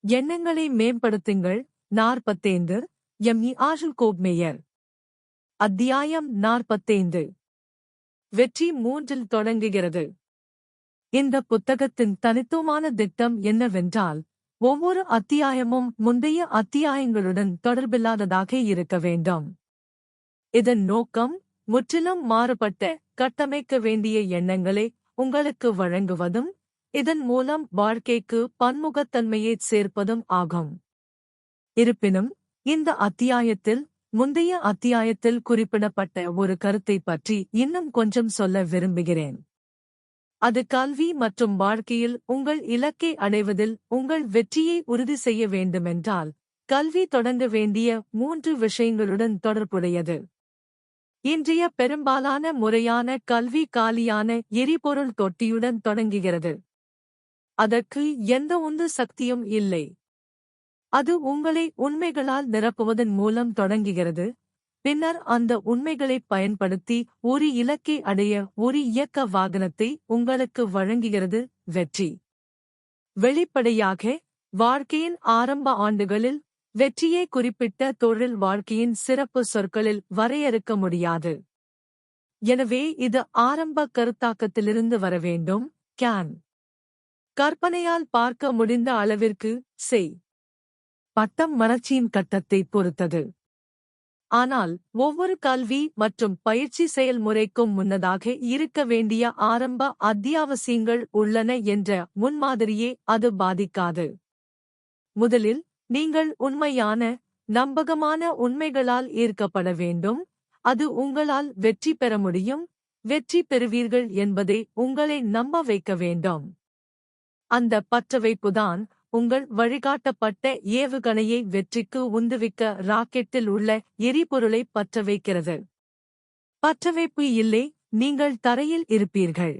எண்ணங்களை மேம்படுத்துங்கள். 45 எம்.இ. ஆஷல் கோப்மேயர். அத்தியாயம் 45. வெற்றி 3இல் தொடங்குகிறது. இந்த புத்தகத்தின் தனித்துவமான திட்டம் என்னவென்றால், ஒவ்வொரு அத்தியாயமும் முந்தைய அத்தியாயங்களுடன் தொடர்பில்லாததாக இருக்க வேண்டும். இதன் நோக்கம், முற்றிலும் மாறுபட்ட, கட்டமைக்க வேண்டிய எண்ணங்களை உங்களுக்கு வழங்குவதும், இதன் மூலம் வாழ்க்கைக்கு பன்முகத்தன்மையைச் சேர்ப்பதும் ஆகும். இருப்பினும், இந்த அத்தியாயத்தில், முந்தைய அத்தியாயத்தில் குறிப்பிடப்பட்ட ஒரு கருத்தைப் பற்றி இன்னும் கொஞ்சம் சொல்ல விரும்புகிறேன். அது கல்வி மற்றும் வாழ்க்கையில் உங்கள் இலக்கை அடைவதில் உங்கள் வெற்றியை உறுதி செய்ய வேண்டுமென்றால், கல்வி தொடங்க வேண்டிய 3 விஷயங்களுடன் தொடர்புடையது. இன்றைய பெரும்பாலான முறையான கல்வி காலியான எரிபொருள் தொட்டியுடன் தொடங்குகிறது. அதற்கு எந்த உந்து சக்தியும் இல்லை. அது உங்களை உண்மைகளால் நிரப்புவதன் மூலம் தொடங்குகிறது, பின்னர் அந்த உண்மைகளைப் பயன்படுத்தி ஒரு இலக்கை அடைய ஒரு இயக்க வாகனத்தை உங்களுக்கு வழங்குகிறது. வெற்றி. வெளிப்படையாக, வாழ்க்கையின் ஆரம்ப ஆண்டுகளில் வெற்றியை குறிப்பிட்ட தொழில் வாழ்க்கையின் சிறப்பு சொற்களில் வரையறுக்க முடியாது. எனவே இது ஆரம்ப கருத்தாக்கத்திலிருந்து வர வேண்டும். கேன். கற்பனையால் பார்க்க முடிந்த அளவிற்கு செய். பட்டம் வளர்ச்சியின் கட்டத்தை பொறுத்தது. ஆனால் ஒவ்வொரு கல்வி மற்றும் பயிற்சி செயல்முறைக்கும் முன்னதாக இருக்க வேண்டிய ஆரம்ப அத்தியாவசியங்கள் உள்ளன என்ற முன்மாதிரியே அது பாதிக்காது. முதலில், நீங்கள் உண்மையான, நம்பகமான உண்மைகளால் ஈர்க்கப்பட வேண்டும். அது உங்களால் வெற்றி பெற முடியும், வெற்றி பெறுவீர்கள் என்பதை உங்களை நம்ப வைக்க வேண்டும். அந்த பற்றவைப்புதான் உங்கள் வழிகாட்டப்பட்ட ஏவுகணையை வெற்றிக்கு உந்துவிக்க ராக்கெட்டில் உள்ள எரிபொருளை பற்ற வைக்கிறது. பற்றவைப்பு இல்லை, நீங்கள் தரையில் இருப்பீர்கள்.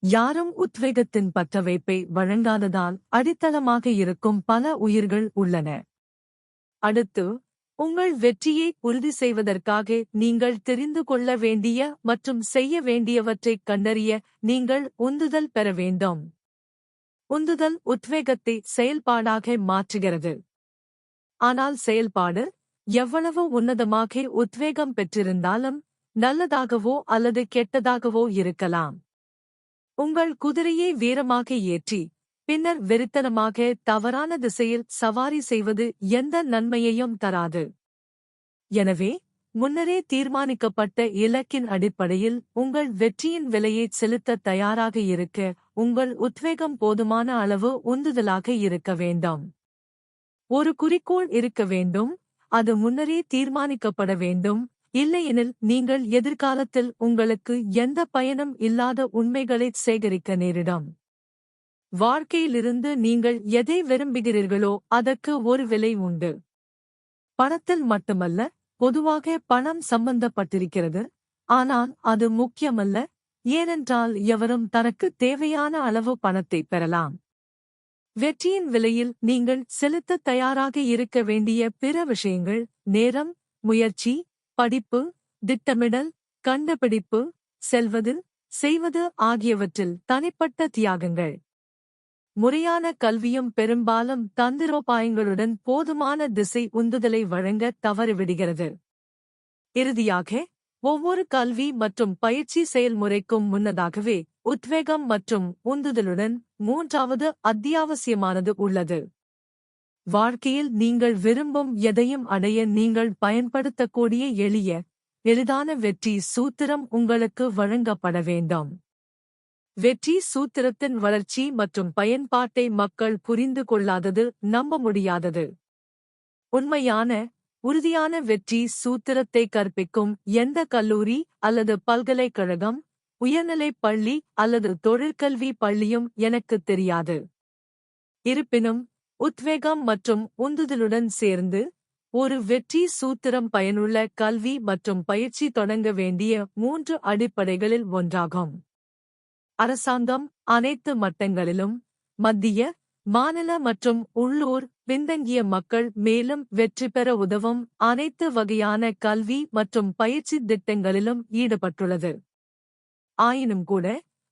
யாரும் உத்வேகத்தின் பற்றவைப்பை வழங்காததால் அடித்தளமாக இருக்கும் பல உயிர்கள் உள்ளன. அடுத்து, உங்கள் வெற்றியை உறுதி செய்வதற்காக நீங்கள் தெரிந்து கொள்ள வேண்டிய மற்றும் செய்ய வேண்டியவற்றைக் கண்டறிய நீங்கள் உந்துதல் பெற வேண்டும். உந்துதல் உத்வேகத்தை செயல்பாடாக மாற்றுகிறது. ஆனால் செயல்பாடு, எவ்வளவு உன்னதமாக உத்வேகம் பெற்றிருந்தாலும், நல்லதாகவோ அல்லது கெட்டதாகவோ இருக்கலாம். உங்கள் குதிரையை வீரமாக ஏற்றி, பின்னர் வெறித்தனமாக தவறான திசையில் சவாரி செய்வது எந்த நன்மையையும் தராது. எனவே, முன்னரே தீர்மானிக்கப்பட்ட இலக்கின் அடிப்படையில் உங்கள் வெற்றியின் விலையைச் செலுத்த தயாராக இருக்க உங்கள் உத்வேகம் போதுமான அளவு உந்துதலாக இருக்க வேண்டும். ஒரு குறிக்கோள் இருக்க வேண்டும், அது முன்னரே தீர்மானிக்கப்பட வேண்டும், இல்லையெனில் நீங்கள் எதிர்காலத்தில் உங்களுக்கு எந்த பயனும் இல்லாத உண்மைகளைச் சேகரிக்க நேரிடும். வாழ்க்கையிலிருந்து நீங்கள் எதை விரும்புகிறீர்களோ அதற்கு ஒரு விலை உண்டு. பணத்தில் மட்டுமல்ல, பொதுவாக பணம் சம்பந்தப்பட்டிருக்கிறது, ஆனால் அது முக்கியமல்ல, ஏனென்றால் எவரும் தனக்கு தேவையான அளவு பணத்தை பெறலாம். வெற்றியின் விலையில் நீங்கள் செலுத்த தயாராக இருக்க வேண்டிய பிற விஷயங்கள் நேரம், முயற்சி, படிப்பு, திட்டமிடல், கண்டுபிடிப்பு, செல்வது, செய்வது ஆகியவற்றில் தனிப்பட்ட தியாகங்கள். முறையான கல்வியும் பெரும்பாலும் தந்திரோபாயங்களுடன் போதுமான திசை உந்துதலை வழங்க தவறிவிடுகிறது. இறுதியாக, ஒவ்வொரு கல்வி மற்றும் பயிற்சி செயல்முறைக்கும் முன்னதாகவே உத்வேகம் மற்றும் உந்துதலுடன் 3வது அத்தியாவசியமானது உள்ளது. வாழ்க்கையில் நீங்கள் விரும்பும் எதையும் அடைய நீங்கள் பயன்படுத்தக்கூடிய எளிதான வெற்றி சூத்திரம் உங்களுக்கு வழங்கப்பட வேண்டும். வெற்றி சூத்திரத்தின் வளர்ச்சி மற்றும் பயன்பாட்டை மக்கள் புரிந்து கொள்ளாதது நம்ப முடியாதது. உண்மையான, உறுதியான வெற்றி சூத்திரத்தை கற்பிக்கும் எந்த கல்லூரி அல்லது பல்கலைக்கழகம், உயர்நிலைப் பள்ளி அல்லது தொழிற்கல்வி பள்ளியும் எனக்குத் தெரியாது. இருப்பினும், உத்வேகம் மற்றும் உந்துதலுடன் சேர்ந்து, ஒரு வெற்றி சூத்திரம் பயனுள்ள கல்வி மற்றும் பயிற்சி தொடங்க வேண்டிய 3 அடிப்படைகளில் ஒன்றாகும். அரசாங்கம் அனைத்து மட்டங்களிலும், மத்திய, மாநில மற்றும் உள்ளூர் பின்தங்கிய மக்கள் மேலும் வெற்றி பெற உதவும் அனைத்து வகையான கல்வி மற்றும் பயிற்சி திட்டங்களிலும் ஈடுபட்டுள்ளது. ஆயினும் கூட,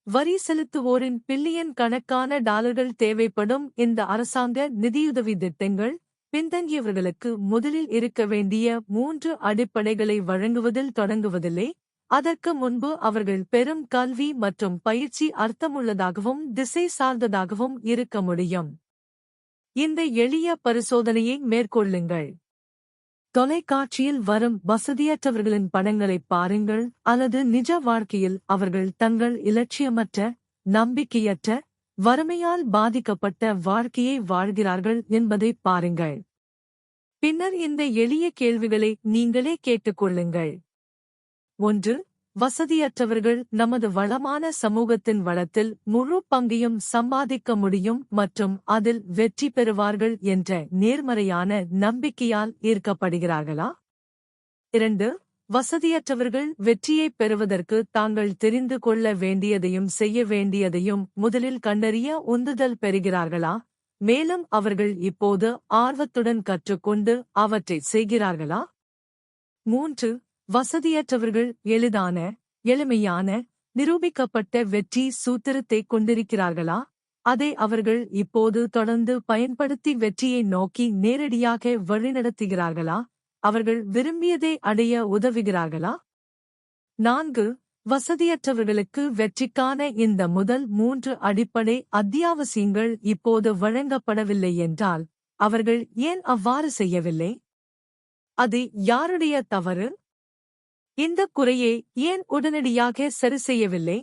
வரி செலுத்துவோரின் பில்லியன் கணக்கான டாலர்கள் தேவைப்படும் இந்த அரசாங்க நிதியுதவி திட்டங்கள் பின்தங்கியவர்களுக்கு முதலில் இருக்க வேண்டிய 3 அடிப்படைகளை வழங்குவதில் தொடங்குவதில்லை. அதற்கு முன்பு அவர்கள் பெறும் கல்வி மற்றும் பயிற்சி அர்த்தமுள்ளதாகவும் திசை சார்ந்ததாகவும் இருக்க முடியும். இந்த எளிய பரிசோதனையை மேற்கொள்ளுங்கள். தொலைக்காட்சியில் வரும் வசதியற்றவர்களின் படங்களைப் பாருங்கள் அல்லது நிஜ வாழ்க்கையில் அவர்கள் தங்கள் இலட்சியமற்ற, நம்பிக்கையற்ற, வறுமையால் பாதிக்கப்பட்ட வாழ்க்கையை வாழ்கிறார்கள் என்பதைப் பாருங்கள். பின்னர் இந்த எளிய கேள்விகளை நீங்களே கேட்டுக்கொள்ளுங்கள். 1. வசதியற்றவர்கள் நமது வளமான சமூகத்தின் வளத்தில் முழு பங்கையும் சம்பாதிக்க முடியும் மற்றும் அதில் வெற்றி பெறுவார்கள் என்ற நேர்மறையான நம்பிக்கையால் ஈர்க்கப்படுகிறார்களா? 2. வசதியற்றவர்கள் வெற்றியைப் பெறுவதற்கு தாங்கள் தெரிந்து கொள்ள வேண்டியதையும் செய்ய வேண்டியதையும் முதலில் கண்டறிய உந்துதல் பெறுகிறார்களா? மேலும் அவர்கள் இப்போது ஆர்வத்துடன் கற்றுக்கொண்டு அவற்றை செய்கிறார்களா? 3. வசதியற்றவர்கள் எளிமையான, நிரூபிக்கப்பட்ட வெற்றி சூத்திரத்தை கொண்டிருக்கிறார்களா? அதை அவர்கள் இப்போது தொடர்ந்து பயன்படுத்தி வெற்றியை நோக்கி நேரடியாக வழிநடத்துகிறார்களா? அவர்கள் விரும்பியதை அடைய உதவுகிறார்களா? 4. வசதியற்றவர்களுக்கு வெற்றிக்கான இந்த முதல் 3 அடிப்படை அத்தியாவசியங்கள் இப்போது வழங்கப்படவில்லை என்றால் அவர்கள் ஏன் அவ்வாறு செய்யவில்லை? அது யாருடைய தவறு? இந்த குறையை ஏன் உடனடியாக சரி செய்யவில்லை?